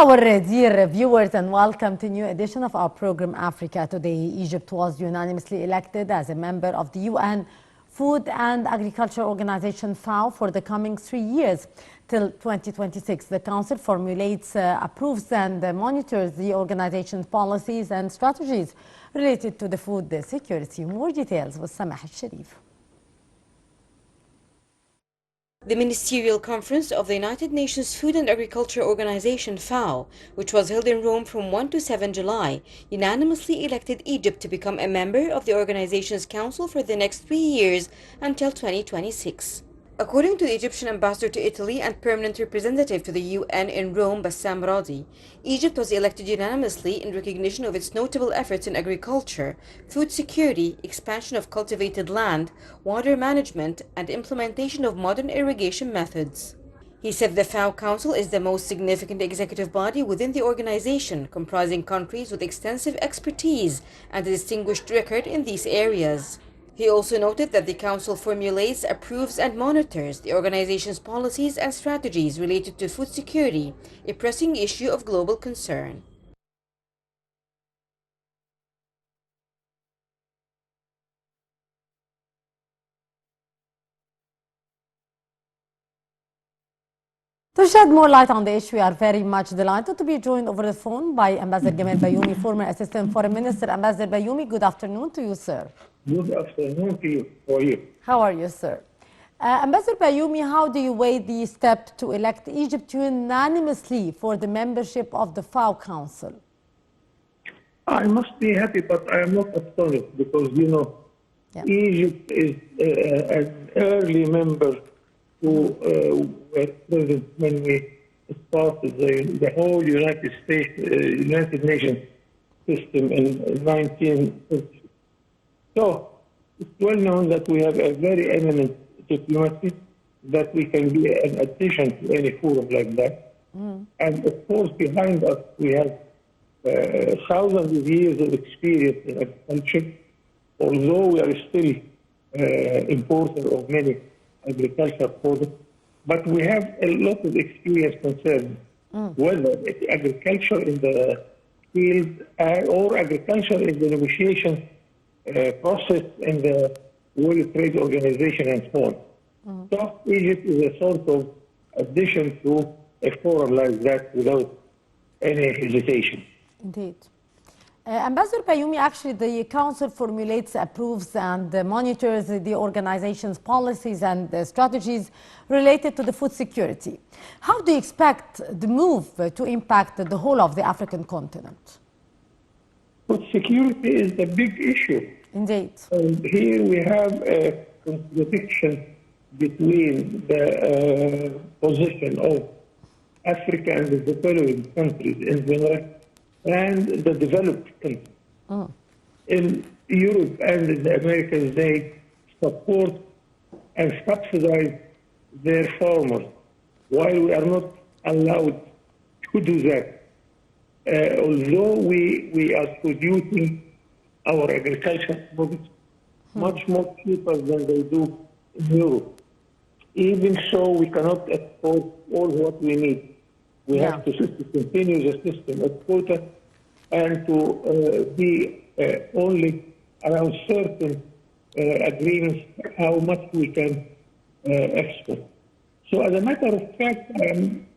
our dear viewers, and welcome to a new edition of our program Africa Today. Egypt was unanimously elected as a member of the UN Food and Agriculture Organization FAO for the coming 3 years till 2026. The Council formulates, approves and monitors the organization's policies and strategies related to the food security. More details with Samah al-Sharif. The Ministerial Conference of the United Nations Food and Agriculture Organization FAO, which was held in Rome from 1 to 7 July, unanimously elected Egypt to become a member of the organization's council for the next 3 years until 2026. According to the Egyptian ambassador to Italy and permanent representative to the UN in Rome, Bassam Radi, Egypt was elected unanimously in recognition of its notable efforts in agriculture, food security, expansion of cultivated land, water management, and implementation of modern irrigation methods. He said the FAO Council is the most significant executive body within the organization, comprising countries with extensive expertise and a distinguished record in these areas. He also noted that the Council formulates, approves and monitors the organization's policies and strategies related to food security, a pressing issue of global concern. To shed more light on the issue, we are very much delighted to be joined over the phone by Ambassador Gamal Bayoumi, former Assistant Foreign Minister. Ambassador Bayoumi, good afternoon to you, sir. Good afternoon to you. How are you? How are you, sir? Ambassador Bayoumi, how do you weigh the step to elect Egypt unanimously for the membership of the FAO Council? I must be happy, but I am not astonished because, Egypt is an early member who were present when we started the whole United Nations system in 1950. So it's well known that we have a very eminent diplomacy, that we can be an addition to any forum like that. And of course, behind us, we have thousands of years of experience in agriculture, although we are still importer of many agricultural products, but we have a lot of experience concerning whether it's agriculture in the field or agriculture in the negotiation process in the World Trade Organization and so on. So Egypt is a sort of addition to a forum like that without any hesitation. Indeed. Ambassador Bayoumi, actually the Council formulates, approves and monitors the organization's policies and strategies related to the food security. How do you expect the move to impact the whole of the African continent? Food security is a big issue. Indeed. And here we have a contradiction between the position of Africa and the developing countries in general and the developed countries. In Europe and in the Americas, they support and subsidize their farmers, while we are not allowed to do that. Although we are producing our agricultural products much more cheaper than they do in Europe. Even so, we cannot export all what we need. We have to continue the system of quota and to be only around certain agreements how much we can export. So as a matter of fact, I'm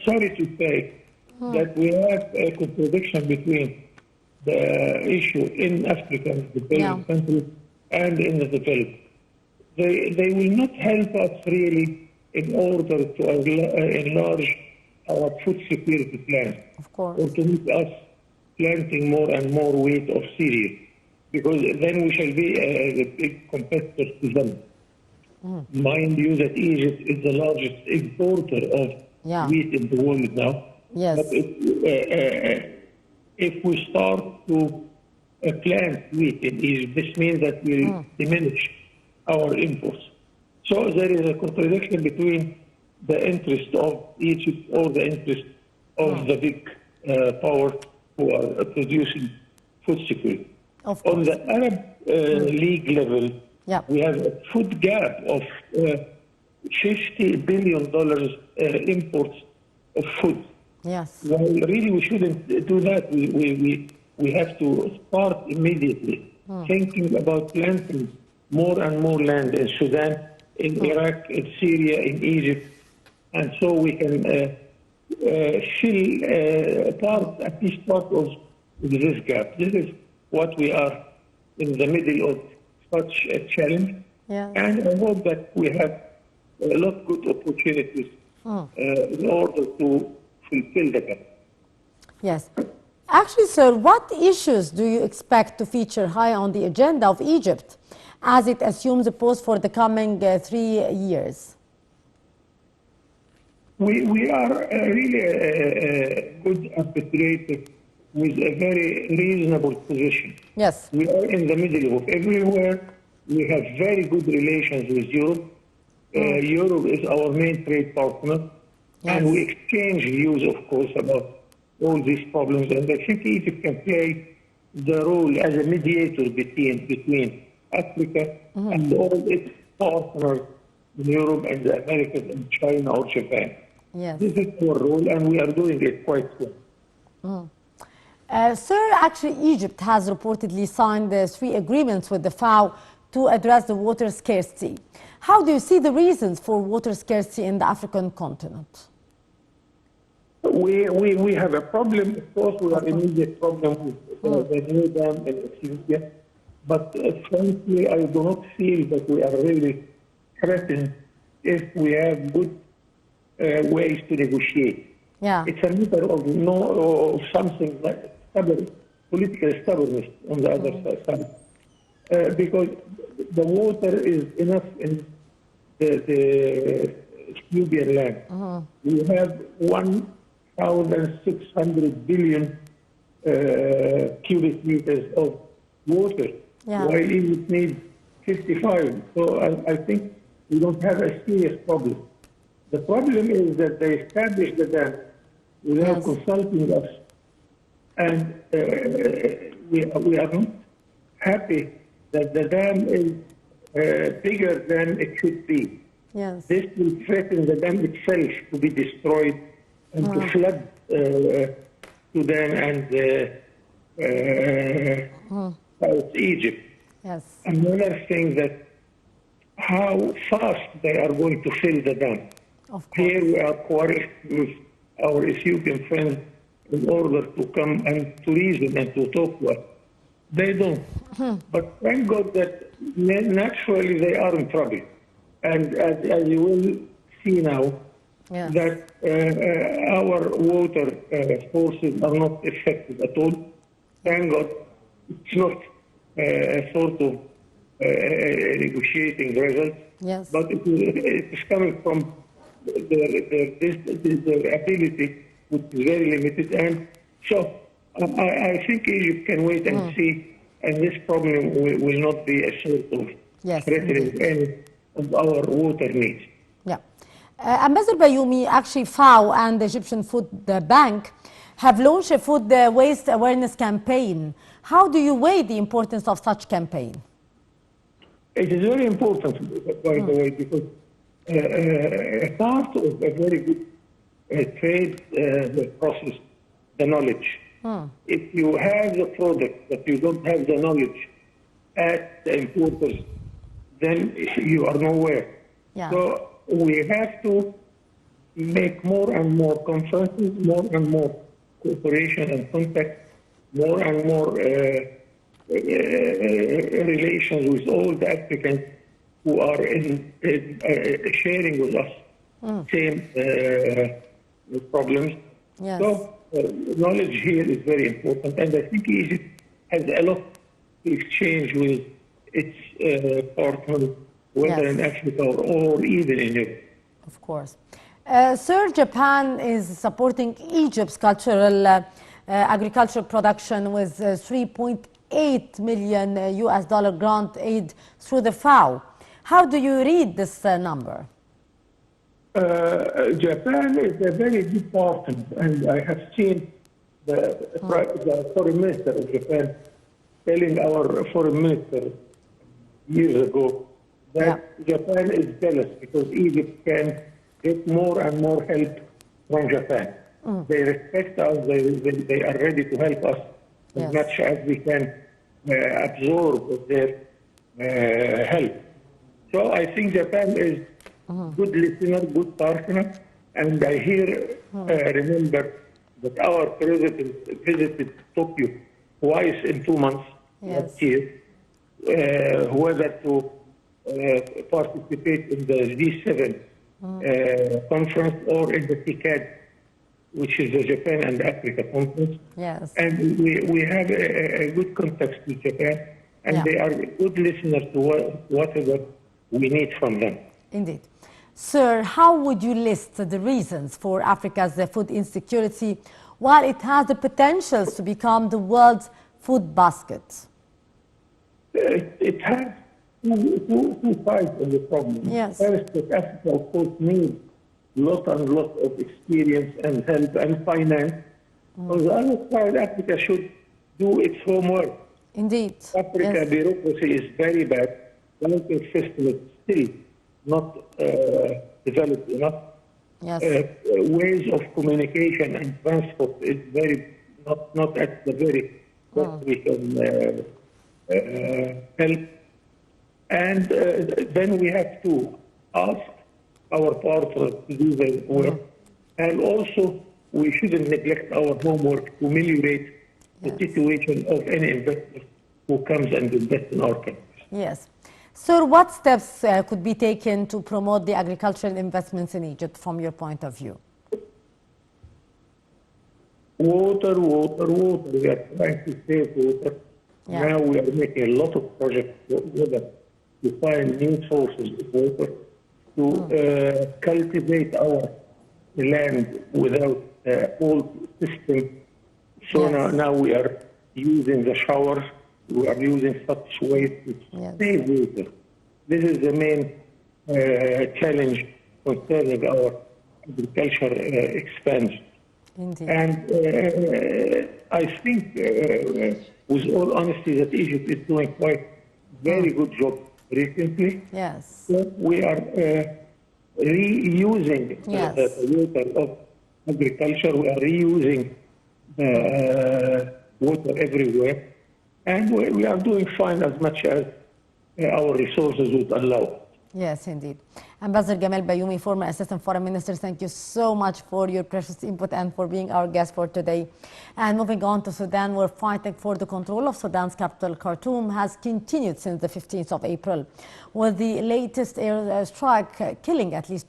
sorry to say that we have a contradiction between the issue in African developed countries and in the developed. They will not help us really in order to enlarge our food security plan, of course, or to make us planting more and more wheat of cereal, because then we shall be a big competitor to them. Mind you that Egypt is the largest importer of wheat in the world now. Yes. But if we start to plant wheat in Egypt, this means that we'll diminish our imports. So there is a contradiction between the interest of Egypt or the interest of the big power who are producing food security. On the Arab League level, we have a food gap of $50 billion imports of food Yes. Well, really, we shouldn't do that. We have to start immediately thinking about planting more and more land in Sudan, in Iraq, in Syria, in Egypt, and so we can fill at least part of this gap. This is what we are in the middle of such a challenge. Yes. And I hope that we have a lot of good opportunities in order to fulfill the gap. Yes. Actually, sir, what issues do you expect to feature high on the agenda of Egypt as it assumes a post for the coming 3 years? We are really a good arbitrator with a very reasonable position. Yes. We are in the middle of everywhere. We have very good relations with Europe. Europe is our main trade partner. Yes. And we exchange views, of course, about all these problems. And I think Egypt can play the role as a mediator between Africa and all its partners in Europe and the Americas and China or Japan. Yes. This is our role, and we are doing it quite well. Sir, actually, Egypt has reportedly signed 3 agreements with the FAO to address the water scarcity. How do you see the reasons for water scarcity in the African continent? We have a problem. Of course, we are immediate problem with the new dam in Ethiopia. But frankly, I do not feel that we are really threatened if we have good ways to negotiate. Yeah. It's a matter of something like political stubbornness on the other side. Because the water is enough in the Ethiopian land. We have 1,600 billion cubic meters of water, while Egypt needs 55. So I think we don't have a serious problem. The problem is that they established the dam without consulting us, and we are not happy that the dam is bigger than it should be. Yes. This will threaten the dam itself to be destroyed and to flood Sudan and South Egypt. Yes. Another thing that how fast they are going to fill the dam. Of course. Here we are quarreling with our Ethiopian friends in order to come and to reason and to talk to us. They don't. But thank God that naturally they are in trouble. And as you will see now, that our water sources are not affected at all. Thank God it's not a sort of negotiating result. Yes. But it is coming from their ability, which is very limited. And so I think Egypt can wait and see, and this problem will not be a sort of threatening any of our water needs. Yeah. Ambassador Bayoumi, actually FAO and the Egyptian Food Bank have launched a food waste awareness campaign. How do you weigh the importance of such campaign? It is very important, by the way, because a part of a very good trade process, the knowledge. If you have the product but you don't have the knowledge at the importers, then you are nowhere. Yeah. So we have to make more and more conferences, more and more cooperation and contact, more and more relations with all the applicants who are sharing with us same problems. Yes. So knowledge here is very important, and I think Egypt has a lot to exchange with its partners, whether in Africa or even in Europe. Of course. Sir, Japan is supporting Egypt's cultural agricultural production with 3.8 million US dollar grant aid through the FAO. How do you read this number? Japan is a very good partner, and I have seen the foreign minister of Japan telling our foreign minister years ago that Japan is jealous because Egypt can get more and more help from Japan. They respect us. They are ready to help us as Yes. much as we can absorb their help. So I think Japan is good listener, good partner, and I remember that our president visited Tokyo twice in 2 months Yes. last year, whether to participate in the G7 conference or in the TICAD, which is the Japan and Africa conference. Yes. And we have a good contact with Japan, and Yeah. they are good listeners to whatever we need from them. Indeed. Sir, how would you list the reasons for Africa's food insecurity while it has the potentials to become the world's food basket? It has two sides of the problem. Yes. First, that Africa, of course, needs lot of experience and help and finance. On the other side, Africa should do its homework. Indeed. Africa Yes. bureaucracy is very bad. The banking system is still not developed enough. Yes. Ways of communication and transport is not at the very best we can help. And then we have to ask our partners to do their work. And also, we shouldn't neglect our homework to ameliorate the situation of any investor who comes and invests in our country. Yes. Sir, what steps could be taken to promote the agricultural investments in Egypt from your point of view? Water. We are trying to save water. Yeah. Now we are making a lot of projects to find new sources of water, to cultivate our land without old system. So Yes. now we are using the showers, we are using such ways to Yes. save water. This is the main challenge concerning our agriculture expansion. Indeed. And I think, with all honesty, that Egypt is doing quite very good job recently. Yes. We are reusing Yes. the water of agriculture. We are reusing water everywhere. And we are doing fine as much as our resources would allow. Yes, indeed. Ambassador Gamal Bayoumi, former Assistant Foreign Minister, thank you so much for your precious input and for being our guest for today. And moving on to Sudan, where fighting for the control of Sudan's capital, Khartoum, has continued since the 15th of April, with the latest air strike killing at least